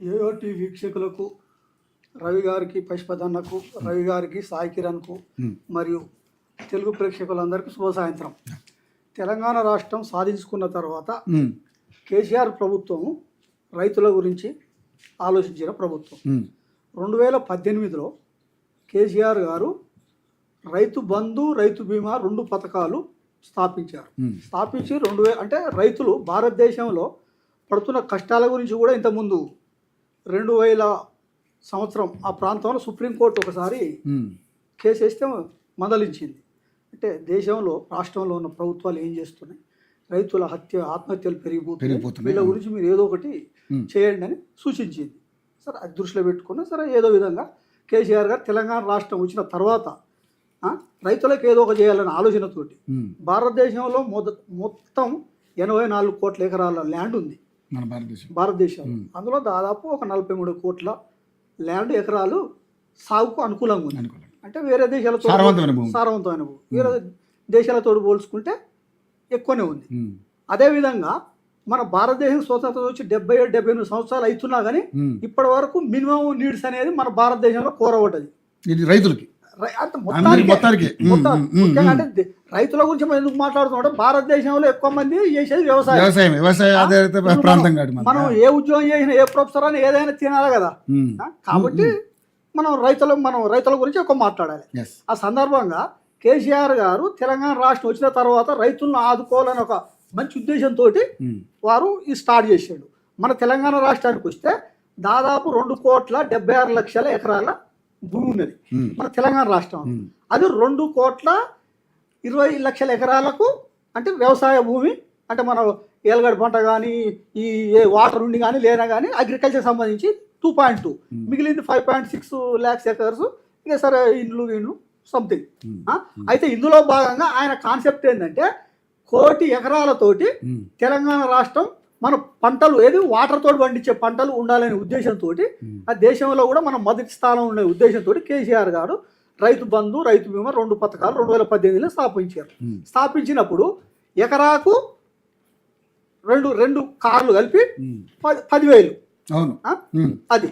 ఏఓటి వీక్షకులకు రవి గారికి, పశుపతన్నకు, రవి గారికి, సాయి కిరణ్కు మరియు తెలుగు ప్రేక్షకులందరికీ శుభ సాయంత్రం. తెలంగాణ రాష్ట్రం సాధించుకున్న తర్వాత కేసీఆర్ ప్రభుత్వం రైతుల గురించి ఆలోచించిన ప్రభుత్వం. 2018లో కేసీఆర్ గారు రైతు బంధు, రైతు బీమా 2 పథకాలు స్థాపించారు. స్థాపించి అంటే రైతులు భారతదేశంలో పడుతున్న కష్టాల గురించి కూడా ఇంతకుముందు 2000 సంవత్సరం ఆ ప్రాంతంలో సుప్రీంకోర్టు ఒకసారి కేసు వేస్తే మందలించింది. అంటే దేశంలో, రాష్ట్రంలో ఉన్న ప్రభుత్వాలు ఏం చేస్తున్నాయి, రైతుల ఆత్మహత్యలు పెరిగిపోతున్నాయి, వీళ్ళ గురించి మీరు ఏదో ఒకటి చేయండి అని సూచించింది. సరే, అది దృష్టిలో పెట్టుకున్నా సరే ఏదో విధంగా కేసీఆర్ గారు తెలంగాణ రాష్ట్రం వచ్చిన తర్వాత రైతులకు ఏదో ఒక చేయాలనే ఆలోచనతోటి భారతదేశంలో మొత్తం 84 కోట్ల ఎకరాల ల్యాండ్ ఉంది మన భారతదేశంలో. అందులో దాదాపు ఒక 43 కోట్ల ల్యాండ్ ఎకరాలు సాగుకు అనుకూలంగా ఉంది. అంటే వేరే దేశాలతో సారవంతమైన భూమి, వేరే దేశాలతో పోల్చుకుంటే ఎక్కువనే ఉంది. అదేవిధంగా మన భారతదేశం స్వతంత్రం వచ్చి 77-78 సంవత్సరాలు అవుతున్నా కానీ ఇప్పటి వరకు మినిమం నీడ్స్ అనేది మన భారతదేశంలో కోరబడ్డది రైతులకి. అంటే రైతుల గురించి మనం ఎందుకు మాట్లాడుతున్నాం, భారతదేశంలో ఎక్కువ మంది చేసేది వ్యవసాయం. మనం ఏ ఉద్యోగం చేసినా, ఏ ప్రొఫెసర్ అని ఏదైనా తినాలి కదా. కాబట్టి మనం రైతుల గురించి ఎక్కువ మాట్లాడాలి. ఆ సందర్భంగా కేసీఆర్ గారు తెలంగాణ రాష్ట్రం వచ్చిన తర్వాత రైతులను ఆదుకోవాలని ఒక మంచి ఉద్దేశంతో వారు ఈ స్టార్ట్ చేశాడు. మన తెలంగాణ రాష్ట్రానికి వస్తే దాదాపు 2,76,00,000 ఎకరాల భూమి ఉన్నది మన తెలంగాణ రాష్ట్రం. అది 2,20,00,000 ఎకరాలకు అంటే వ్యవసాయ భూమి. అంటే మన ఏలగడ్డ పంట కానీ, ఈ వాటర్ ఉండి కానీ లేనా కానీ అగ్రికల్చర్ సంబంధించి 2.2, మిగిలింది 5.6 lakhs ఎకర్స్. ఇక సరే ఇండ్లు సంథింగ్. అయితే ఇందులో భాగంగా ఆయన కాన్సెప్ట్ ఏంటంటే 1 కోటి ఎకరాలతోటి తెలంగాణ రాష్ట్రం మన పంటలు వాటర్ తోటి పండించే పంటలు ఉండాలనే ఉద్దేశంతో ఆ దేశంలో కూడా మనం మొదటి స్థానం ఉండే ఉద్దేశంతో కేసీఆర్ గారు రైతు బంధు, రైతు బీమా 2 పథకాలు 2018లో స్థాపించారు. స్థాపించినప్పుడు ఎకరాకు 2 కార్లు కలిపి 10,000. అది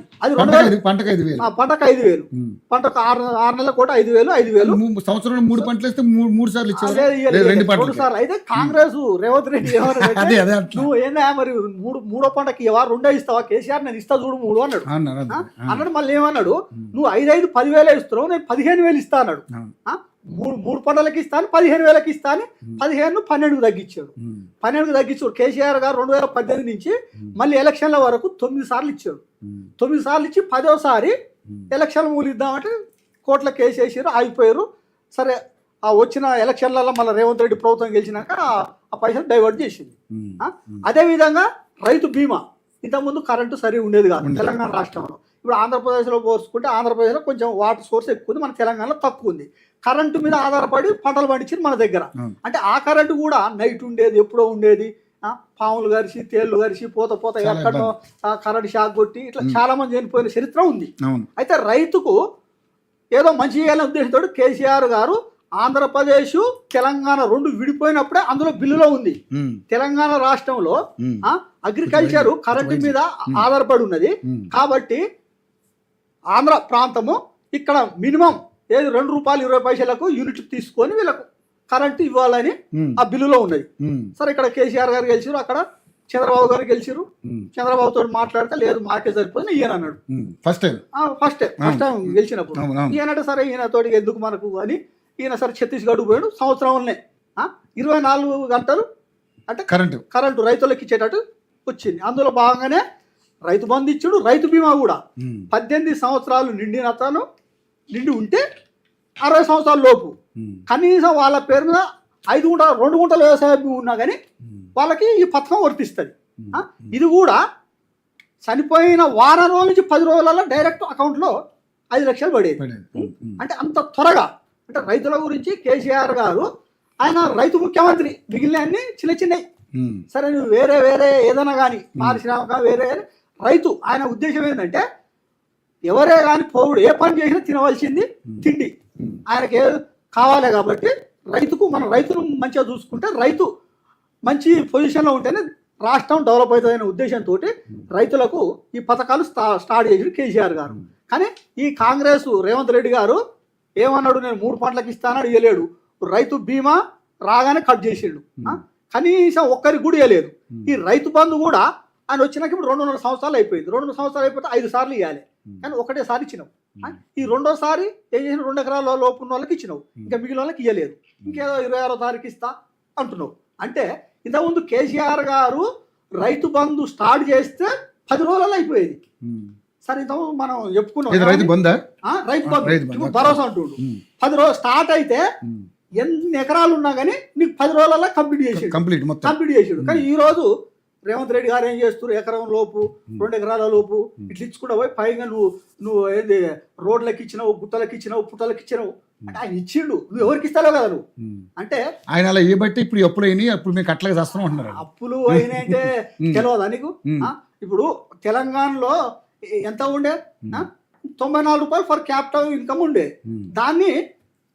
పంటకు 5,000, పంటకు 6 నెలల కూడా 5,000 సంవత్సరంలో 3 పంటలు వేస్తే 3 సార్లు ఇచ్చారు. అయితే కాంగ్రెస్ రేవంత్ రెడ్డి నువ్వు ఏందా మరి మూడో పంటకి 2 ఇస్తావా, కేసీఆర్ నేను ఇస్తా చూడు 3 అన్నాడు. మళ్ళీ ఏమన్నాడు, నువ్వు 5,5 10,000 ఇస్తున్నావు, నేను 15,000 ఇస్తా అన్నాడు. 3 పంటలకి ఇస్తాను, 15,000 ఇస్తాను. 15 12కు తగ్గించాడు. 12కు తగ్గించాడు కేసీఆర్ గారు 2018 నుంచి మళ్ళీ ఎలక్షన్ల వరకు 9 సార్లు ఇచ్చాడు. 9 సార్లు ఇచ్చి 10వసారి ఎలక్షన్ మూలిద్దామంటే కోట్ల కేసు వేసారు, ఆగిపోయారు. సరే, ఆ వచ్చిన ఎలక్షన్లలో మళ్ళీ రేవంత్ రెడ్డి ప్రభుత్వం గెలిచినాక ఆ పైసలు డైవర్ట్ చేసింది. అదేవిధంగా రైతు బీమా ఇంతకుముందు కరెంటు సరిగా ఉండేది కాదు తెలంగాణ రాష్ట్రంలో. ఇప్పుడు ఆంధ్రప్రదేశ్లో పోల్చుకుంటే ఆంధ్రప్రదేశ్లో కొంచెం వాటర్ సోర్స్ ఎక్కువ ఉంది, మన తెలంగాణలో తక్కువ ఉంది. కరెంటు మీద ఆధారపడి పంటలు పండించింది మన దగ్గర. అంటే ఆ కరెంటు కూడా నైట్ ఉండేది, ఎప్పుడో ఉండేది. పాములు గరిచి, తేళ్లు గరిచి, పోత ఎక్కడో కరెంటు షాక్ కొట్టి ఇట్లా చాలా మంది చనిపోయిన చరిత్ర ఉంది. అయితే రైతుకు ఏదో మంచి చేయాలనే ఉద్దేశంతో కేసీఆర్ గారు ఆంధ్రప్రదేశ్, తెలంగాణ 2 విడిపోయినప్పుడే అందులో బిల్లులో ఉంది. తెలంగాణ రాష్ట్రంలో అగ్రికల్చర్ కరెంటు మీద ఆధారపడి ఉన్నది కాబట్టి ఆంధ్ర ప్రాంతము ఇక్కడ మినిమం ₹2.20 యూనిట్ తీసుకొని వీళ్ళకు కరెంటు ఇవ్వాలని ఆ బిల్లులో ఉన్నది. సరే, ఇక్కడ కేసీఆర్ గారు గెలిచారు, అక్కడ చంద్రబాబు గారు గెలిచారు. చంద్రబాబు తోటి మాట్లాడితే లేదు మాకే సరిపోతుంది ఈయన అన్నాడు. ఫస్ట్ టైం గెలిచినప్పుడు ఈయనంటే సరే ఈయనతోటి ఎందుకు మనకు అని ఈయన సరే ఛత్తీస్గఢ్ పోయాడు. సంవత్సరంలోనే 24 గంటలు అంటే కరెంటు రైతులకు ఇచ్చేటట్టు వచ్చింది. అందులో భాగంగానే రైతు బంధు ఇచ్చాడు. రైతు బీమా కూడా 18 సంవత్సరాలు నిండి ఉంటే 60 సంవత్సరాల లోపు కనీసం వాళ్ళ పేరు మీద 2 గుంటల వ్యవసాయ భూమి ఉన్నా కానీ వాళ్ళకి ఈ పథకం వర్తిస్తుంది. ఇది కూడా చనిపోయిన వారం రోజుల నుంచి 10 రోజులలో డైరెక్ట్ అకౌంట్లో 5 లక్షలు పడేది. అంటే అంత త్వరగా. అంటే రైతుల గురించి కేసీఆర్ గారు ఆయన రైతు ముఖ్యమంత్రి, మిగిలిన అన్ని చిన్నవి. సరే, నువ్వు వేరే ఏదైనా కానీ పారిశ్రామిక వేరే రైతు ఆయన ఉద్దేశం ఏంటంటే ఎవరే కానీ పౌరుడు ఏ పని చేసినా తినవలసింది తిండి ఆయనకి కావాలి. కాబట్టి రైతును మంచిగా చూసుకుంటే రైతు మంచి పొజిషన్లో ఉంటేనే రాష్ట్రం డెవలప్ అవుతుందనే ఉద్దేశంతో రైతులకు ఈ పథకాలు స్టార్ట్ చేసాడు కేసీఆర్ గారు. కానీ ఈ కాంగ్రెస్ రేవంత్ రెడ్డి గారు ఏమన్నాడు, నేను 3 పంటలకు ఇస్తానని ఇవ్వలేడు. రైతు బీమా రాగానే కట్ చేసిండు. కనీసం ఒక్కరికి కూడా ఇవ్వలేదు. ఈ రైతు బంధు కూడా ఆయన వచ్చినాక ఇప్పుడు 2.5 సంవత్సరాలు అయిపోయింది. 2.5 సంవత్సరాలు అయిపోతే 5 సార్లు ఇవ్వాలి, కానీ ఒకటేసారి ఇచ్చినావు. ఈ రెండోసారి ఏం చేసిన 2 ఎకరాల లోపు ఉన్న వాళ్ళకి ఇచ్చినావు, ఇంకా మిగిలిన వాళ్ళకి ఇవ్వలేదు. ఇంకేదో 26వ తారీఖు ఇస్తా అంటున్నావు. అంటే ఇంతకుముందు కేసీఆర్ గారు రైతు బంధు స్టార్ట్ చేస్తే 10 రోజులలో అయిపోయేది. సరే ఇంతకుముందు మనం చెప్పుకున్నాం రైతు బంధు భరోసా అంటుండు. 10 రోజులు స్టార్ట్ అయితే ఎన్ని ఎకరాలు ఉన్నా కానీ నీకు 10 రోజులలో కంప్లీట్ చేసాడు. కానీ ఈ రోజు రేవంత్ రెడ్డి గారు ఏం చేస్తారు, ఎకరం లోపు 2 ఎకరాల లోపు ఇట్లా ఇచ్చుకుంటా పోయి పైగా నువ్వు ఏంది రోడ్లకి ఇచ్చినావు, గుట్టలకి ఇచ్చినావు, పుట్టలకి ఇచ్చినావు. అంటే ఆయన ఇచ్చిండు, నువ్వు ఎవరికి ఇస్తావు కదా నువ్వు. అంటే ఆయన అలా ఏ బట్టి ఇప్పుడు అప్పులు అయినాయి, అప్పుడు మీకు అట్లాగే చేస్తున్నాం అంటున్నారు. అప్పులు అయినాయంటే తెలియదా నీకు? ఇప్పుడు తెలంగాణలో ఎంత ఉండే 94 రూపాయలు ఫర్ క్యాపిటల్ ఇన్కమ్ ఉండే. దాన్ని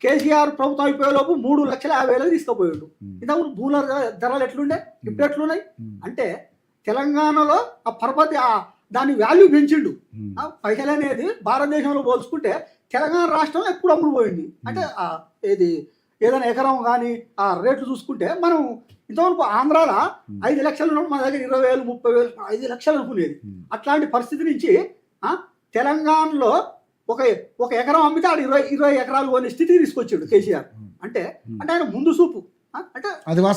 కేసీఆర్ ప్రభుత్వం అయిపోయేలోపు 3,50,000 తీసుకుపోయాడు. ఇంతకు భూముల ధరలు ఎట్లుండే, ఇప్పుడు ఎట్లున్నాయి? అంటే తెలంగాణలో ఆ పరపతి దాని వాల్యూ పెంచిండు. పైసలు అనేది భారతదేశంలో పోల్చుకుంటే తెలంగాణ రాష్ట్రంలో ఎప్పుడు అమ్ముడు పోయింది. అంటే ఏదైనా ఎకరం కానీ ఆ రేట్లు చూసుకుంటే మనం ఇంతవరకు ఆంధ్రాలో 5 లక్షలు ఉన్నప్పుడు మన దగ్గర 20,000, 30,000, 5 లక్షలు అనుకునేది. అట్లాంటి పరిస్థితి నుంచి తెలంగాణలో ఒక ఎకరం అమ్మితే ఆడు 20 ఎకరాలు కొనే స్థితికి తీసుకొచ్చాడు కేసీఆర్. అంటే ఆయన ముందు చూపు, అంటే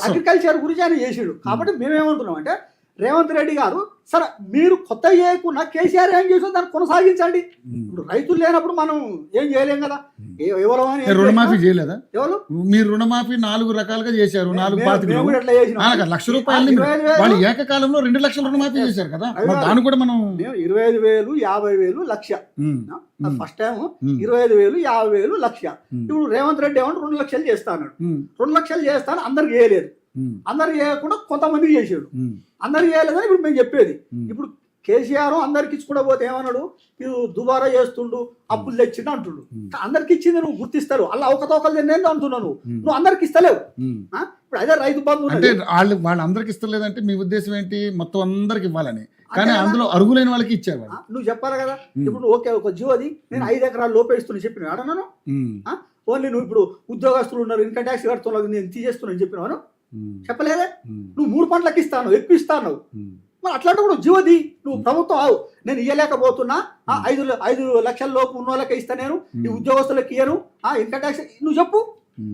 అగ్రికల్చర్ గురించి ఆయన చేసాడు. కాబట్టి మేమేమంటున్నాం అంటే రేవంత్ రెడ్డి గారు, సరే మీరు కొత్త చేయకుండా కేసీఆర్ ఏం చేసారు దాన్ని కొనసాగించండి. ఇప్పుడు రైతులు లేనప్పుడు మనం ఏం చేయలేం కదా. రుణమాఫీ చేయలేదా? ఎవరు మీరు రుణమాఫీ 4 రకాలుగా చేశారు. 4 లక్ష రూపాయలు వాళ్ళు ఏకకాలంలో 2 లక్షల రుణమాఫీ చేశారు కదా. దాన్ని కూడా మనం 25,000, 50,000, లక్ష. ఫస్ట్ టైం 25,000, 50,000, లక్ష. ఇప్పుడు రేవంత్ రెడ్డి ఏమంటే 2 లక్షలు చేస్తా అన్నాడు. 2 లక్షలు చేస్తాను అందరికి చేయలేదు. అందరికి చేయకుండా కొంతమందికి చేసాడు. అందరికి చేయలేదని ఇప్పుడు మేము చెప్పేది. ఇప్పుడు కేసీఆర్ అందరికి ఇచ్చుకుంటా పోతే ఏమన్నాడు, ఇది దుబారా చేస్తుండు, అప్పులు తెచ్చిండు అంటుండు. అందరికి ఇచ్చింది నువ్వు గుర్తిస్తారు, అలా అవకతవకలు తినేది అంటున్నావు. నువ్వు అందరికి ఇస్తలేవు. ఇప్పుడు అదే రైతు బంధు అంటే వాళ్ళు అందరికి ఇస్తలేదంటే మీ ఉద్దేశం ఏంటి? మొత్తం అందరికి ఇవ్వాలని. కానీ అందులో అర్హులైన వాళ్ళకి ఇచ్చారు. నువ్వు చెప్పాలి కదా. ఇప్పుడు ఓకే ఒక జీవోది నేను 5 ఎకరాలు లోపే ఇస్తున్నా చెప్పిన ఆడన్నాను. ఓన్లీ నువ్వు ఇప్పుడు ఉద్యోగస్తులు ఉన్నారు, ఇన్కమ్ ట్యాక్స్ కడుతున్నా, నేను తీసేస్తున్నాను చెప్పినాను చెప్పలేదే. నువ్వు 3 పంటలకు ఇస్తాను, ఎక్కువ ఇస్తాను. మరి అట్లాంటప్పుడు జీవోది నువ్వు ప్రభుత్వం ఆవు, నేను ఇయ్యలేకపోతున్నా, 5 లక్షల లోపు ఉన్న వాళ్ళకే ఇస్తా, నేను ఈ ఉద్యోగస్తులకు ఇయ్యను, ఇన్కమ్ ట్యాక్స్ నువ్వు చెప్పు.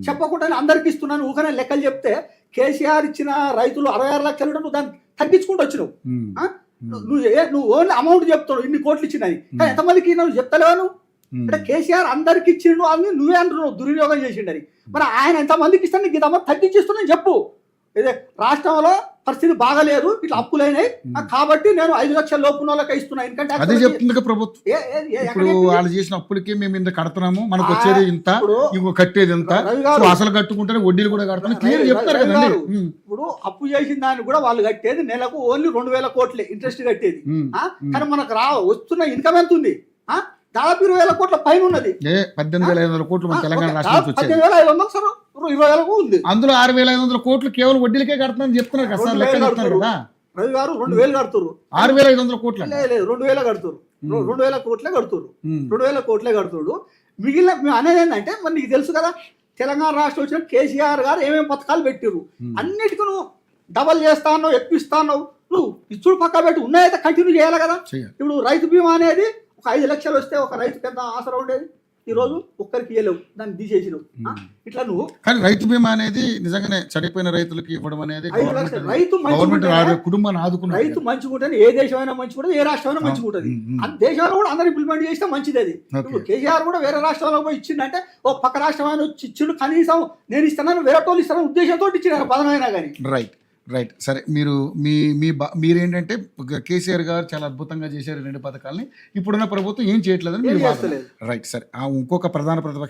చెప్పకుండా అందరికి ఇస్తున్నాను ఊకనే లెక్కలు చెప్తే కేసీఆర్ ఇచ్చిన రైతులు 66 లక్షలు నువ్వు దాన్ని తగ్గించుకుంటూ వచ్చినావు. నువ్వు ఓన్లీ అమౌంట్ చెప్తావు, ఇన్ని కోట్లు ఇచ్చినాయి, కానీ ఎంతమందికి నువ్వు చెప్తలేవు. అంటే కేసీఆర్ అందరికి ఇచ్చిండు అని నువ్వే అంటున్నావు దుర్వినియోగం చేసిండని. మరి ఆయన ఎంతమందికి ఇస్తాను నీకు ఇంతమంది తగ్గించిస్తున్నాను చెప్పు. ఇదే రాష్ట్రంలో పరిస్థితి బాగలేదు, ఇట్లా అప్పులైనాయి కాబట్టి నేను 5 లక్షల లోపు వాళ్ళకి ఇస్తున్నా. ఎందుకంటే అదే చెప్తుంది ప్రభుత్వం. ఇప్పుడు వాళ్ళు చేసిన అప్పులకి మేము ఇంత కడతాము, మనకు వచ్చేది ఇంత, ఇంకో కట్టేది ఇంత, అసలు కట్టుకుంటే వడ్డీలు కూడా కడతాను క్లియర్ చెప్తారు కదండి. ఇప్పుడు అప్పు చేసిన దాన్ని కూడా వాళ్ళు కట్టేది నెలకు ఓన్లీ 2,000 కోట్లే ఇంట్రెస్ట్ కట్టేది. కానీ మనకు వస్తున్న ఇన్కమ్ ఎంత ఉంది? దాదాపు 20,000 కోట్ల పైన ఉన్నది. 18,500 కోట్లు మన తెలంగాణ రాష్ట్రం 18,500 సార్ 20,000 ఉంది. అందులో 6,500 కోట్లు కేవలం వడ్డీలకే కడుతున్నారని చెప్తున్నారు కదా. రవి గారు 2,000 కడుతున్నారు, 6,500 కోట్లు లేదు 2,000 కడుతున్నారు, 2,000 కోట్లే కడుతున్నారు, 2,000 కోట్లే కడుతుడు. మిగిలిన మేము అనేది ఏంటంటే మరి నీకు తెలుసు కదా, తెలంగాణ రాష్ట్రం వచ్చిన కేసీఆర్ గారు ఏమేమి పథకాలు పెట్టిర్రు, అన్నిటికీ నువ్వు డబల్ చేస్తాను, ఎక్కువ ఇస్తాను, నువ్వు ఇచ్చుడు పక్క పెట్టి ఉన్నాయైతే కంటిన్యూ చేయాలి కదా. ఇప్పుడు రైతు బీమా అనేది ఒక 5 లక్షలు వస్తే ఒక రైతుకి ఎంత ఆసరా ఉండేది, ఈ రోజు ఒక్కరికి ఇవ్వలేవు, దాన్ని తీసేసినావు. ఇట్లా నువ్వు కానీ రైతు బీమా అనేది నిజంగానే చనిపోయిన రైతులకి ఇవ్వడం అనేది రైతు కుటుంబాన్ని ఆదుకున్న రైతు మంచిగా ఉంటుంది. ఏ దేశమైనా మంచిగా ఉంటుంది, ఏ రాష్ట్రమైనా మంచిగా ఉంటుంది. దేశంలో కూడా అందరూ ఇంప్లిమెంట్ చేస్తే మంచిది. అది ఇప్పుడు కేసీఆర్ కూడా వేరే రాష్ట్రాల్లో పోయి ఇచ్చిందంటే ఓ పక్క రాష్ట్రమైన వచ్చి ఇచ్చిండు, కనీసం నేను ఇస్తానని వేరే వాళ్ళు ఇస్తానని ఉద్దేశంతో ఇచ్చినారు పదమైనా కానీ. రైట్ సరే, మీరేంటంటే కేసీఆర్ గారు చాలా అద్భుతంగా చేశారు 2 పథకాలని, ఇప్పుడున్న ప్రభుత్వం ఏం చేయట్లేదని మీరు. రైట్ సరే, ఇంకొక ప్రధాన ప్రతిపక్ష